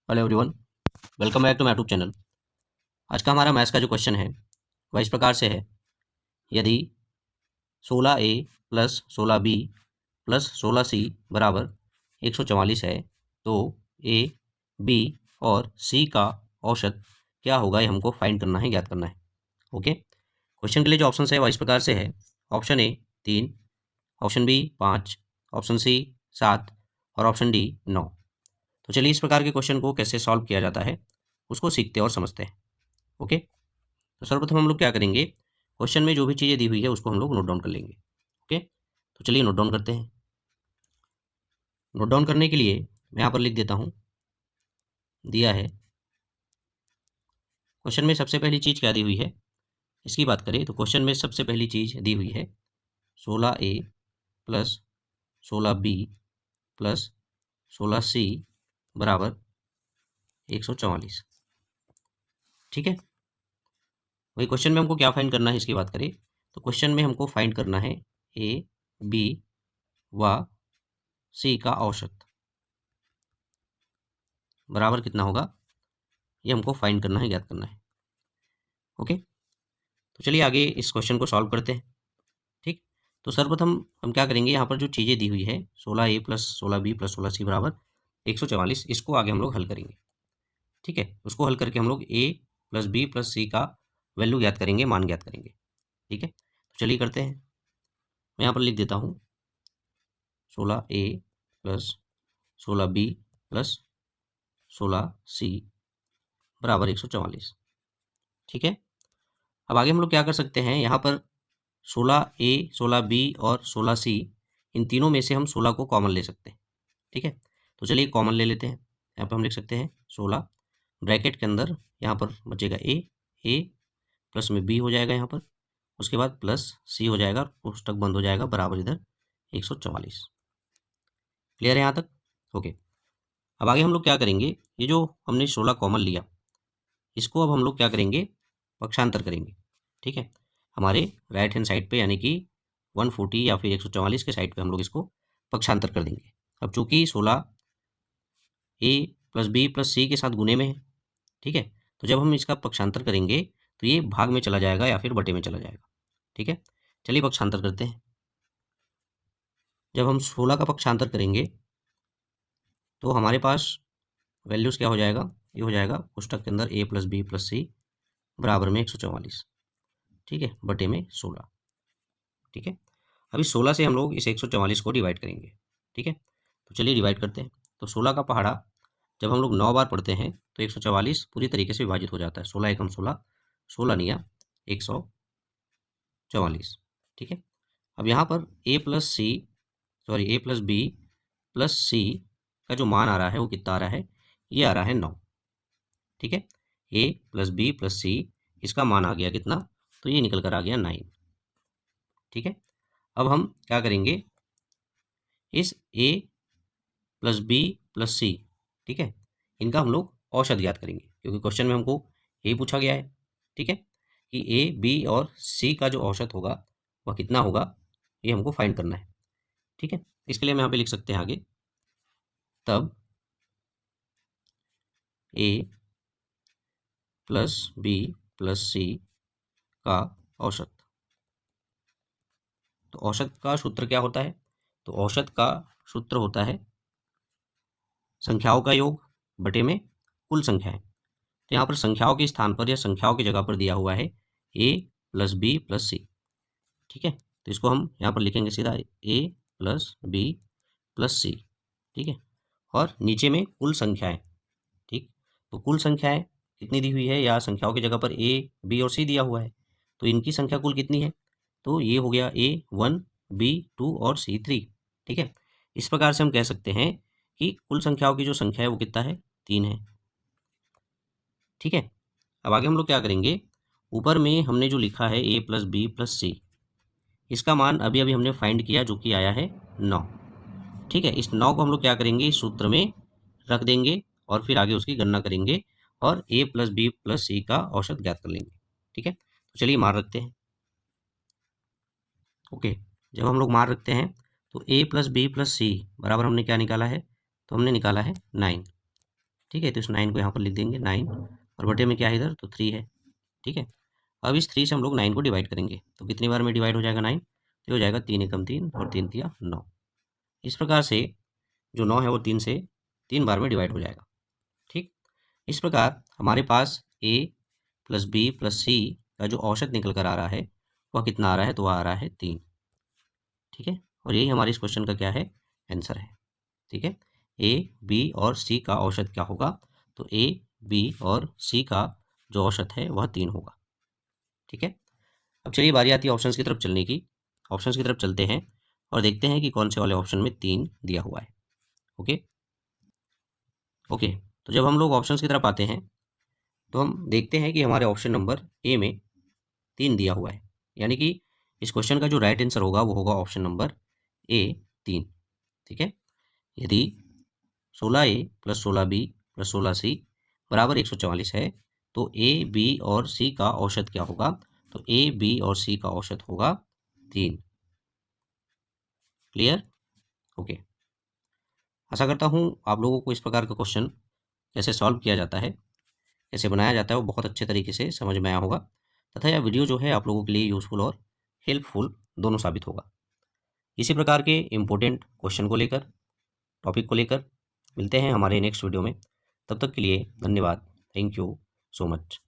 Hello everyone, welcome back to my YouTube channel. आज का हमारा मैथ्स का जो क्वेश्चन है वह इस प्रकार से है। यदि 16a plus 16b plus 16c बराबर 144 है तो a, b और c का औसत क्या होगा, ये हमको फाइंड करना है, ज्ञात करना है। ओके, क्वेश्चन के लिए जो ऑप्शन है वह इस प्रकार से है। Option A 3, option B 5, option C 7 और ऑप्शन डी 9। तो चलिए इस प्रकार के क्वेश्चन को कैसे सॉल्व किया जाता है उसको सीखते और समझते हैं। ओके, तो सर्वप्रथम हम लोग क्या करेंगे, क्वेश्चन में जो भी चीज़ें दी हुई है उसको हम लोग नोट डाउन कर लेंगे। ओके, तो चलिए नोट डाउन करते हैं। नोट डाउन करने के लिए मैं यहाँ पर लिख देता हूँ, दिया है क्वेश्चन में सबसे पहली चीज़ क्या दी हुई है, इसकी बात करें तो क्वेश्चन में सबसे पहली चीज़ दी हुई है 16a plus 16b plus 16c बराबर 144। ठीक है, वही क्वेश्चन में हमको क्या फाइंड करना है, इसकी बात करें तो क्वेश्चन में हमको फाइंड करना है ए, बी व सी का औसत बराबर कितना होगा, ये हमको फाइंड करना है, ज्ञात करना है। ओके, तो चलिए आगे इस क्वेश्चन को सॉल्व करते हैं। ठीक, तो सर्वप्रथम हम क्या करेंगे, यहाँ पर जो चीज़ें दी हुई है 16a plus 16b plus 16c बराबर 144, इसको आगे हम लोग हल करेंगे। ठीक है, उसको हल करके हम लोग a plus b plus c का वैल्यू ज्ञात करेंगे, मान ज्ञात करेंगे। ठीक है, तो चलिए करते हैं। मैं यहाँ पर लिख देता हूँ 16a plus 16b plus 16c बराबर 144। ठीक है, अब आगे हम लोग क्या कर सकते हैं, यहाँ पर 16a 16b और 16c इन तीनों में से हम 16 को कॉमन ले सकते हैं। ठीक है, तो चलिए कॉमन ले लेते हैं। यहाँ पर हम लिख सकते हैं 16 ब्रैकेट के अंदर, यहाँ पर बचेगा a प्लस में b हो जाएगा यहाँ पर, उसके बाद प्लस c हो जाएगा, पुस्तक बंद हो जाएगा, बराबर इधर 144। क्लियर है यहाँ तक? ओके, अब आगे हम लोग क्या करेंगे, ये जो हमने 16 कॉमन लिया इसको अब हम लोग क्या करेंगे, पक्षांतर करेंगे। ठीक है, हमारे राइट हैंड साइड पे यानी कि 140 या फिर 144 के साइड पे हम लोग इसको पक्षांतर कर देंगे। अब चूंकि 16 ए प्लस बी प्लस सी के साथ गुने में है, ठीक है, तो जब हम इसका पक्षांतर करेंगे तो ये भाग में चला जाएगा या फिर बटे में चला जाएगा। ठीक है, चलिए पक्षांतर करते हैं। जब हम 16 का पक्षांतर करेंगे तो हमारे पास वैल्यूज़ क्या हो जाएगा, ये हो जाएगा पुस्तक के अंदर a प्लस बी प्लस सी बराबर में 144। ठीक है, बटे में 16। ठीक है, अभी 16 से हम लोग इस 144 को डिवाइड करेंगे। ठीक है, तो चलिए डिवाइड करते हैं। तो 16 का पहाड़ा जब हम लोग 9 बार पढ़ते हैं तो 144 पूरी तरीके से विभाजित हो जाता है। 16 एकम 16, 16 निया 144। ठीक है, अब यहाँ पर a plus C sorry a plus B plus C का जो मान आ रहा है वो कितना आ रहा है, ये आ रहा है 9। ठीक है, a प्लस बी प्लस सी इसका मान आ गया कितना, तो ये निकल कर आ गया 9। ठीक है, अब हम क्या करेंगे, इस a प्लस बी प्लस सी, ठीक है, इनका हम लोग औसत ज्ञात करेंगे, क्योंकि क्वेश्चन में हमको यही पूछा गया है। ठीक है, कि ए बी और सी का जो औसत होगा वह कितना होगा, ये हमको फाइंड करना है। ठीक है, इसके लिए हम यहाँ पे लिख सकते हैं आगे, तब ए प्लस बी प्लस सी का औसत। तो औसत का सूत्र क्या होता है, तो औसत का सूत्र होता है संख्याओं का योग बटे में कुल संख्या है। तो यहाँ पर संख्याओं के स्थान पर या संख्याओं की जगह पर दिया हुआ है a प्लस बी प्लस सी। ठीक है, तो इसको हम यहाँ पर लिखेंगे सीधा a प्लस बी प्लस सी। ठीक है, और नीचे में कुल संख्याएं। ठीक, तो कुल संख्याएं कितनी दी हुई है, या संख्याओं की जगह पर a b और c दिया हुआ है, तो इनकी संख्या कुल कितनी है, तो ये हो गया a1 b2 और c3। ठीक है, इस प्रकार से हम कह सकते हैं कि कुल संख्याओं की जो संख्या है वो कितना है, 3 है। ठीक है, अब आगे हम लोग क्या करेंगे, ऊपर में हमने जो लिखा है a प्लस बी प्लस सी, इसका मान अभी अभी हमने फाइंड किया जो कि आया है 9। ठीक है, इस 9 को हम लोग क्या करेंगे, इस सूत्र में रख देंगे और फिर आगे उसकी गणना करेंगे और a plus B plus C का औसत ज्ञात कर लेंगे। ठीक है, तो चलिए मान रखते हैं। ओके, जब हम लोग मान रखते हैं तो a प्लस बी प्लस सी बराबर हमने क्या निकाला है, तो हमने निकाला है 9। ठीक है, तो इस 9 को यहाँ पर लिख देंगे 9 और बटे में क्या है इधर, तो 3 है। ठीक है, अब इस 3 से हम लोग 9 को डिवाइड करेंगे, तो कितनी बार में डिवाइड हो जाएगा 9, तो हो जाएगा 3 एकम 3 और 3 तिया 9। इस प्रकार से जो 9 है वो 3 से 3 बार में डिवाइड हो जाएगा। ठीक, इस प्रकार हमारे पास a plus B plus C का जो औसत निकल कर आ रहा है वह कितना आ रहा है, तो वह आ रहा है 3। ठीक है, और यही हमारे इस क्वेश्चन का क्या है, आंसर है। ठीक है, ए बी और सी का औसत क्या होगा, तो ए बी और सी का जो औसत है वह 3 होगा। ठीक है, अब चलिए बारी आती है ऑप्शंस की तरफ चलने की। ऑप्शंस की तरफ चलते हैं और देखते हैं कि कौन से वाले ऑप्शन में 3 दिया हुआ है। ओके ओके, तो जब हम लोग ऑप्शंस की तरफ आते हैं तो हम देखते हैं कि हमारे ऑप्शन नंबर ए में 3 दिया हुआ है, यानी कि इस क्वेश्चन का जो राइट आंसर होगा वो होगा ऑप्शन नंबर ए 3। ठीक है, यदि 16A plus 16B plus 16C बराबर 144 है तो ए बी और सी का औसत क्या होगा, तो ए बी और सी का औसत होगा 3। क्लियर? ओके, आशा करता हूँ आप लोगों को इस प्रकार का क्वेश्चन कैसे सॉल्व किया जाता है, कैसे बनाया जाता है, वो बहुत अच्छे तरीके से समझ में आया होगा तथा यह वीडियो जो है आप लोगों के लिए यूज़फुल और हेल्पफुल दोनों साबित होगा। इसी प्रकार के इम्पोर्टेंट क्वेश्चन को लेकर, टॉपिक को लेकर मिलते हैं हमारे नेक्स्ट वीडियो में। तब तक के लिए धन्यवाद। Thank you so much.